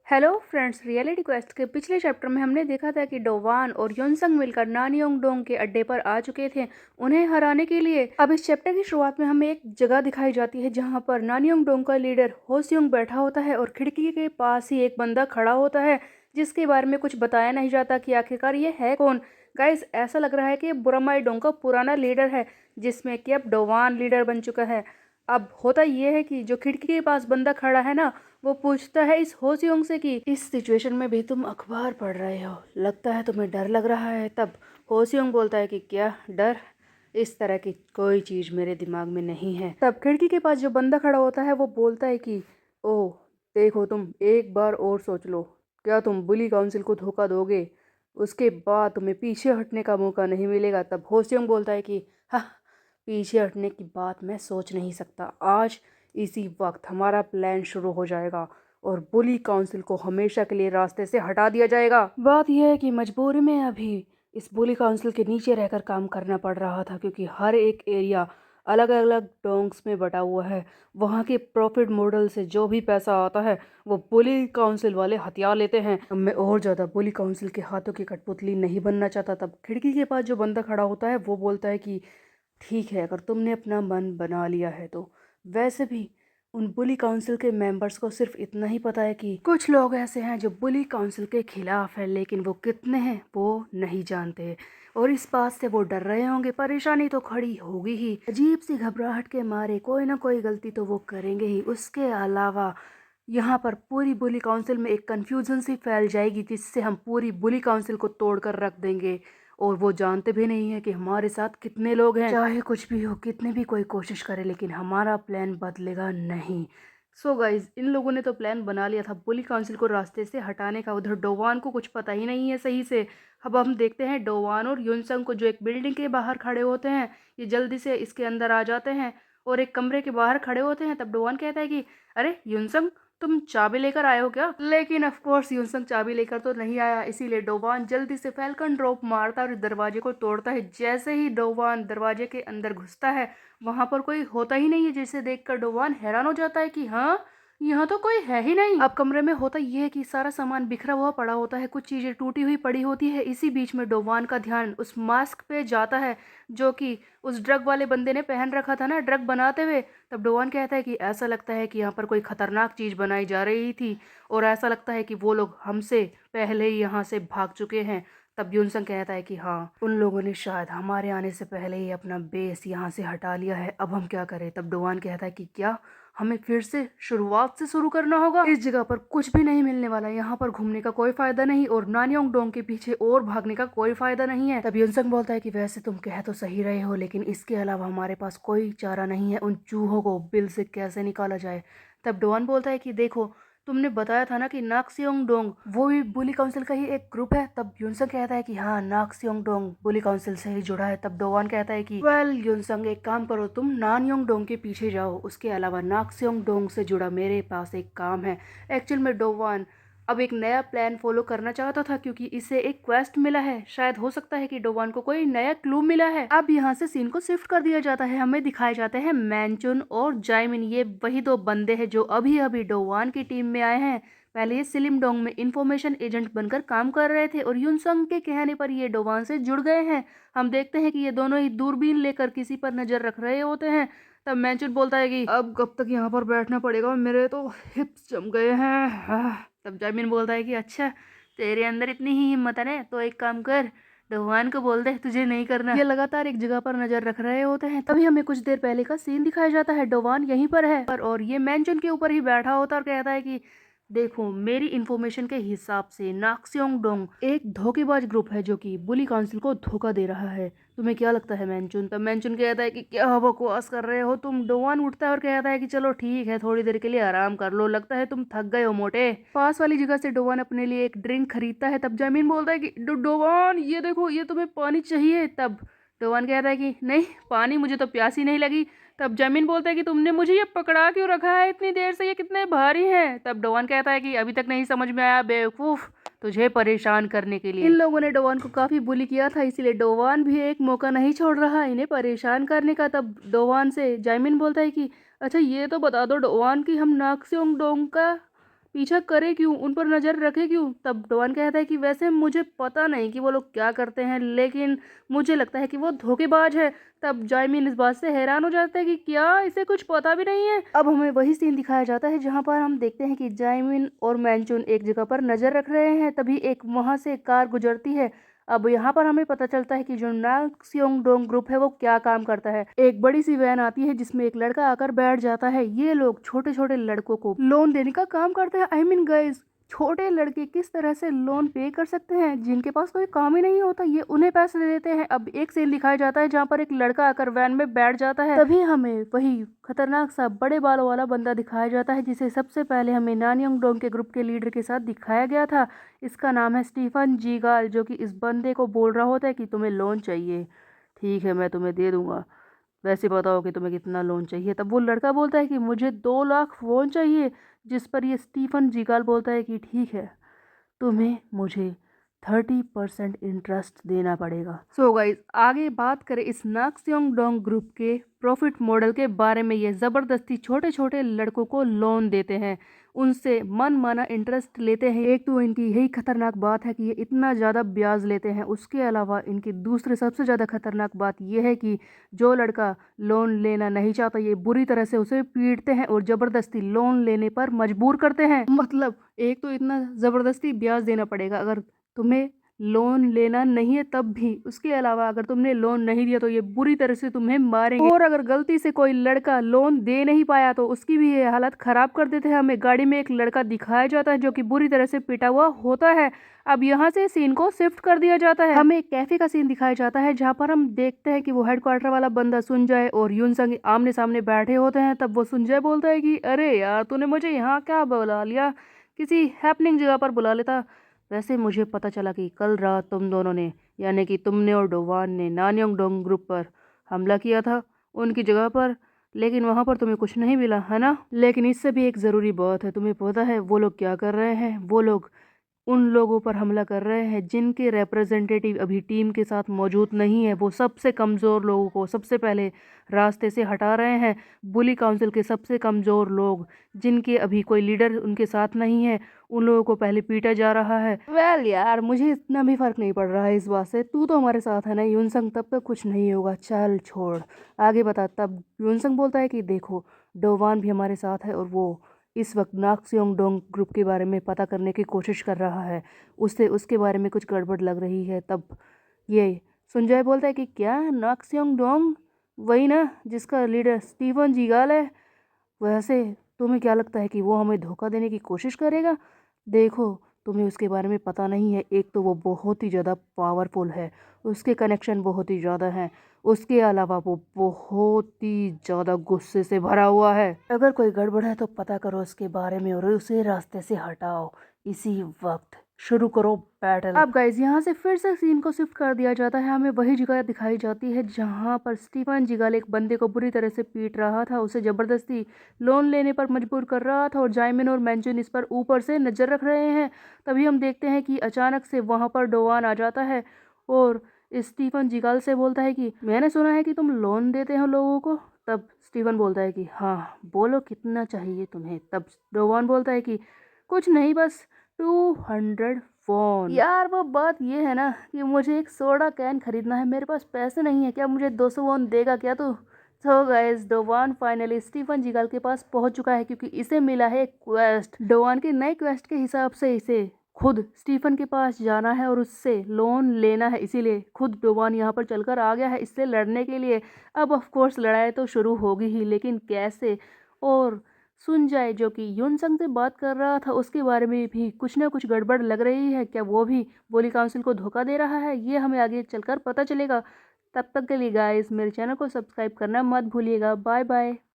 Hello friends, reality quest के पिछले chapter में हमने देखा था कि डोवान और योनसंग मिलकर नानयोंगडोंग के अड्डे पर आ चुके थे उन्हें हराने के लिए। अब इस चैप्टर की शुरुआत में हमें एक जगह दिखाई जाती है जहां पर नानयोंगडोंग का लीडर होस्योंग बैठा होता है और खिड़की के पास ही एक बंदा खड़ा होता है जिसके बारे में कुछ बताया नहीं जाता कि आखिरकार ये है कौन। गाइस, ऐसा लग रहा है कि ये बुरामाईडोंग का पुराना लीडर है जिसमें कि अब डोवान लीडर बन चुका है। अब होता ये है कि जो खिड़की के पास बंदा खड़ा है ना, वो पूछता है इस होसियोंग से कि इस सिचुएशन में भी तुम अखबार पढ़ रहे हो, लगता है तुम्हें डर लग रहा है। तब होसियोंग बोलता है कि क्या डर, इस तरह की कोई चीज़ मेरे दिमाग में नहीं है। तब खिड़की के पास जो बंदा खड़ा होता है वो बोलता है कि ओह देखो, तुम एक बार और सोच लो, क्या तुम बुली काउंसिल को धोखा दोगे? उसके बाद तुम्हें पीछे हटने का मौका नहीं मिलेगा। तब होसियोंग बोलता है कि हाँ, पीछे हटने की बात मैं सोच नहीं सकता। आज इसी वक्त हमारा प्लान शुरू हो जाएगा और बुली काउंसिल को हमेशा के लिए रास्ते से हटा दिया जाएगा। बात यह है कि मजबूरी में अभी इस बुली काउंसिल के नीचे रहकर काम करना पड़ रहा था क्योंकि हर एक एरिया अलग अलग डोंग्स में बटा हुआ है। वहाँ के प्रॉफिट मॉडल से जो भी पैसा आता है वो बुली काउंसिल वाले हथियार लेते हैं। अब मैं और ज़्यादा बुली काउंसिल के हाथों की कठपुतली नहीं बनना चाहता। तब खिड़की के पास जो बंदा खड़ा होता है वो बोलता है कि ठीक है, अगर तुमने अपना मन बना लिया है तो। वैसे भी उन बुली काउंसिल के मेंबर्स को सिर्फ इतना ही पता है कि कुछ लोग ऐसे हैं जो बुली काउंसिल के खिलाफ है, लेकिन वो कितने हैं वो नहीं जानते और इस बात से वो डर रहे होंगे। परेशानी तो खड़ी होगी ही, अजीब सी घबराहट के मारे कोई ना कोई गलती तो वो करेंगे ही। उसके अलावा यहाँ पर पूरी बुली काउंसिल में एक कन्फ्यूजन सी फैल जाएगी जिससे हम पूरी बुली काउंसिल को तोड़ कर रख देंगे और वो जानते भी नहीं है कि हमारे साथ कितने लोग हैं। चाहे कुछ भी हो, कितनी भी कोई कोशिश करे, लेकिन हमारा प्लान बदलेगा नहीं। सो गाइज, इन लोगों ने तो प्लान बना लिया था बुली काउंसिल को रास्ते से हटाने का। उधर डोवान को कुछ पता ही नहीं है सही से। अब हम देखते हैं डोवान और युनसंग को जो एक बिल्डिंग के बाहर खड़े होते हैं। ये जल्दी से इसके अंदर आ जाते हैं और एक कमरे के बाहर खड़े होते हैं। तब डोवान कहता है कि अरे युनसंग, तुम चाबी लेकर आए हो क्या? लेकिन ऑफ कोर्स युनसंग चाबी लेकर तो नहीं आया, इसीलिए डोवान जल्दी से फैल्कन ड्रॉप मारता है और दरवाजे को तोड़ता है। जैसे ही डोवान दरवाजे के अंदर घुसता है वहां पर कोई होता ही नहीं है, जिसे देखकर डोवान हैरान हो जाता है कि हाँ, यहाँ तो कोई है ही नहीं। अब कमरे में होता यह है कि सारा सामान बिखरा हुआ पड़ा होता है, कुछ चीजें टूटी हुई पड़ी होती है। इसी बीच में डोवान का ध्यान उस मास्क पे जाता है जो कि उस ड्रग वाले बंदे ने पहन रखा था ना, ड्रग बनाते हुए। तब डोवान कहता है कि ऐसा लगता है कि यहाँ पर कोई खतरनाक चीज बनाई जा रही थी और ऐसा लगता है कि वो लोग हमसे पहले ही यहाँ से भाग चुके हैं। तब युनसंग कहता है कि हाँ, उन लोगों ने शायद हमारे आने से पहले ही अपना बेस यहाँ से हटा लिया है, अब हम क्या करें? तब डोवान कहता है कि क्या हमें फिर से शुरुआत से शुरू करना होगा? इस जगह पर कुछ भी नहीं मिलने वाला, यहाँ पर घूमने का कोई फायदा नहीं और नानयोंगडोंग के पीछे और भागने का कोई फायदा नहीं है। तब युनसंग बोलता है कि वैसे तुम कह तो सही रहे हो, लेकिन इसके अलावा हमारे पास कोई चारा नहीं है, उन चूहों को बिल से कैसे निकाला जाए? तब डोवान बोलता है कि देखो, तुमने बताया था ना कि नाक्सियोंगडोंग वो भी बुली काउंसिल का ही एक ग्रुप है। तब युनसंग कहता है कि हाँ, नाक्सियोंगडोंग बुली काउंसिल से ही जुड़ा है। तब डोवान कहता है कि वेल युनसंग, एक काम करो, तुम नानयोंगडोंग के पीछे जाओ, उसके अलावा नाक्सियोंगडोंग से जुड़ा मेरे पास एक काम है। एक्चुअल में डोवान अब एक नया प्लान फॉलो करना चाहता था क्योंकि इसे एक क्वेस्ट मिला है। शायद हो सकता है कि डोवान को कोई नया क्लू मिला है। अब यहाँ से सीन को शिफ्ट कर दिया जाता है, हमें दिखाए जाते हैं मैनचुन और जाइमिन। ये वही दो बंदे हैं जो अभी अभी डोवान की टीम में आए हैं। पहले ये सिलिमडोंग में इंफॉर्मेशन एजेंट बनकर काम कर रहे थे और युनसंग के कहने पर ये डोवान से जुड़ गए हैं। हम देखते हैं कि ये दोनों ही दूरबीन लेकर किसी पर नजर रख रहे होते हैं। तब मैनचुन बोलता है कि अब कब तक यहाँ पर बैठना पड़ेगा, मेरे तो हिप्स जम गए हैं। तब जामिन बोलता है कि अच्छा, तेरे अंदर इतनी ही हिम्मत है ना, तो एक काम कर, डोवान को बोल दे तुझे नहीं करना। ये लगातार एक जगह पर नजर रख रहे होते हैं। तभी हमें कुछ देर पहले का सीन दिखाया जाता है, डोवान यहीं पर है और ये मैंशन के ऊपर ही बैठा होता और कहता है कि देखो, मेरी इंफॉर्मेशन के हिसाब से नाक्सियोंगडोंग एक धोखेबाज ग्रुप है जो कि बुली काउंसिल को धोखा दे रहा है। तुम्हें क्या लगता है मैंचुन? तब मैंचुन कहता है कि क्या बकवास कर रहे हो तुम? डोवान उठता है और कहता है कि चलो ठीक है, थोड़ी देर के लिए आराम कर लो, लगता है तुम थक गए हो मोटे। पास वाली जगह से डोवान अपने लिए एक ड्रिंक खरीदता है। तब जमीन बोलता है कि डोवान, ये देखो, ये तुम्हें पानी चाहिए? तब डोवान कहता है कि नहीं, पानी, मुझे तो प्यास ही नहीं लगी। तब जमीन बोलता है कि तुमने मुझे ये पकड़ा क्यों रखा है इतनी देर से, ये कितने भारी हैं? तब डोवान कहता है कि अभी तक नहीं समझ में आया बेवकूफ, तुझे परेशान करने के लिए। इन लोगों ने डोवान को काफी बुली किया था, इसीलिए डोवान भी एक मौका नहीं छोड़ रहा इन्हें परेशान करने का। तब डोवान से जाइमिन बोलता है कि अच्छा, ये तो बता दो डोवान कि हम नाक्सियोंगडोंग का पीछा करे क्यों, उन पर नज़र रखे क्यों? तब डॉन कहता है कि वैसे मुझे पता नहीं कि वो लोग क्या करते हैं, लेकिन मुझे लगता है कि वो धोखेबाज है। तब जायमिन इस बात से हैरान हो जाता है कि क्या इसे कुछ पता भी नहीं है। अब हमें वही सीन दिखाया जाता है जहाँ पर हम देखते हैं कि जायमिन और मैंचुन एक जगह पर नज़र रख रहे हैं। तभी एक वहाँ से कार गुजरती है। अब यहाँ पर हमें पता चलता है कि जो नाक्सियोंगडोंग ग्रुप है वो क्या काम करता है। एक बड़ी सी वैन आती है जिसमें एक लड़का आकर बैठ जाता है। ये लोग छोटे छोटे लड़कों को लोन देने का काम करते हैं। आई मीन गाइस, छोटे लड़के किस तरह से लोन पे कर सकते हैं जिनके पास कोई काम ही नहीं होता, ये उन्हें पैसे दे देते हैं। अब एक सीन दिखाया जाता है जहाँ पर एक लड़का आकर वैन में बैठ जाता है। तभी हमें वही खतरनाक सा बड़े बालों वाला बंदा दिखाया जाता है जिसे सबसे पहले हमें नानयोंगडोंग के ग्रुप के लीडर के साथ दिखाया गया था। इसका नाम है स्टीफन जीगाल, जो कि इस बंदे को बोल रहा होता है कि तुम्हें लोन चाहिए। ठीक है, मैं तुम्हें दे दूंगा, वैसे बताओ कि तुम्हें कितना लोन चाहिए। तब वो लड़का बोलता है कि मुझे 2 लाख वॉन चाहिए, जिस पर ये स्टीफन जीगाल बोलता है कि ठीक है, तुम्हें मुझे 30% इंटरेस्ट देना पड़ेगा। सो गाइज, आगे बात करें इस नाक्सियोंगडोंग ग्रुप के प्रॉफिट मॉडल के बारे में। ये ज़बरदस्ती छोटे छोटे लड़कों को लोन देते हैं, उनसे मन माना इंटरेस्ट लेते हैं। एक तो इनकी यही खतरनाक बात है कि ये इतना ज़्यादा ब्याज लेते हैं। उसके अलावा इनकी दूसरी सबसे ज़्यादा खतरनाक बात यह है कि जो लड़का लोन लेना नहीं चाहता, ये बुरी तरह से उसे पीटते हैं और ज़बरदस्ती लोन लेने पर मजबूर करते हैं। मतलब एक तो इतना ज़बरदस्ती ब्याज देना पड़ेगा अगर तुम्हें लोन लेना नहीं है तब भी। उसके अलावा अगर तुमने लोन नहीं दिया तो ये बुरी तरह से तुम्हें मारेंगे। और अगर गलती से कोई लड़का लोन दे नहीं पाया तो उसकी भी ये हालत खराब कर देते हैं। हमें गाड़ी में एक लड़का दिखाया जाता है जो कि बुरी तरह से पिटा हुआ होता है। अब यहाँ से सीन को शिफ्ट कर दिया जाता है। हमें एक कैफे का सीन दिखाया जाता है जहाँ पर हम देखते हैं कि वो हेडक्वार्टर वाला बंदा सुंजय और युनसंग आमने सामने बैठे होते हैं। तब वो सुंजय बोलता है कि अरे यार, तूने मुझे यहाँ क्या बुला लिया, किसी हैपनिंग जगह पर बुला लेता। वैसे मुझे पता चला कि कल रात तुम दोनों ने, यानी कि तुमने और डोवान ने नानयोंगडोंग ग्रुप पर हमला किया था उनकी जगह पर, लेकिन वहाँ पर तुम्हें कुछ नहीं मिला है ना। लेकिन इससे भी एक ज़रूरी बात है, तुम्हें पता है वो लोग क्या कर रहे हैं? वो लोग उन लोगों पर हमला कर रहे हैं जिनके रिप्रेजेंटेटिव अभी टीम के साथ मौजूद नहीं है। वो सबसे कमज़ोर लोगों को सबसे पहले रास्ते से हटा रहे हैं। बुली काउंसिल के सबसे कमज़ोर लोग जिनके अभी कोई लीडर उनके साथ नहीं है, उन लोगों को पहले पीटा जा रहा है। वेल यार, मुझे इतना भी फ़र्क नहीं पड़ रहा है इस बात से। तू तो हमारे साथ है ना युनसंग, तब तक कुछ नहीं होगा। चल छोड़, आगे बता। तब युनसंग बोलता है कि देखो, डोवान भी हमारे साथ है और वो इस वक्त नाक्सियोंगडोंग ग्रुप के बारे में पता करने की कोशिश कर रहा है। उससे उसके बारे में कुछ गड़बड़ लग रही है। तब ये सुंजय बोलता है कि क्या नाक्सियोंगडोंग, वही ना जिसका लीडर स्टीफन जीगाल है? वैसे तुम्हें क्या लगता है कि वो हमें धोखा देने की कोशिश करेगा? देखो, तुम्हें उसके बारे में पता नहीं है। एक तो वो बहुत ही ज़्यादा पावरफुल है, उसके कनेक्शन बहुत ही ज़्यादा हैं। उसके अलावा वो बहुत ही ज़्यादा गुस्से से भरा हुआ है। अगर कोई गड़बड़ है तो पता करो उसके बारे में और उसे रास्ते से हटाओ। इसी वक्त शुरू करो बैटल। अब गाइज, यहाँ से फिर से सीन को शिफ्ट कर दिया जाता है। हमें वही जगह दिखाई जाती है जहाँ पर स्टीफन जीगाल एक बंदे को बुरी तरह से पीट रहा था, उसे ज़बरदस्ती लोन लेने पर मजबूर कर रहा था और जायमिन और मैंचुन इस पर ऊपर से नज़र रख रहे हैं। तभी हम देखते हैं कि अचानक से वहाँ पर डोवान आ जाता है और स्टीफन जीगाल से बोलता है कि मैंने सुना है कि तुम लोन देते हो लोगों को। तब स्टीफन बोलता है कि हाँ, बोलो कितना चाहिए तुम्हें। तब डोवान बोलता है कि कुछ नहीं, बस 200 वॉन। यार वो बात ये है ना कि मुझे एक सोडा कैन खरीदना है, मेरे पास पैसे नहीं है। क्या मुझे 200 वॉन देगा क्या तू? तो गाइस, डोवान फाइनली स्टीफन जीगाल के पास पहुंच चुका है क्योंकि इसे मिला है क्वेस्ट। डोवान के नए क्वेस्ट के हिसाब से इसे खुद स्टीफन के पास जाना है और उससे लोन लेना है, इसीलिए खुद डोवान यहाँ पर चलकर आ गया है इससे लड़ने के लिए। अब ऑफ कोर्स लड़ाई तो शुरू होगी ही, लेकिन कैसे? और सुंजय जो कि युनसंग से बात कर रहा था, उसके बारे में भी कुछ ना कुछ गड़बड़ लग रही है। क्या वो भी बोली काउंसिल को धोखा दे रहा है? ये हमें आगे चलकर पता चलेगा। तब तक के लिए गाइस, मेरे चैनल को सब्सक्राइब करना मत भूलिएगा। Bye bye.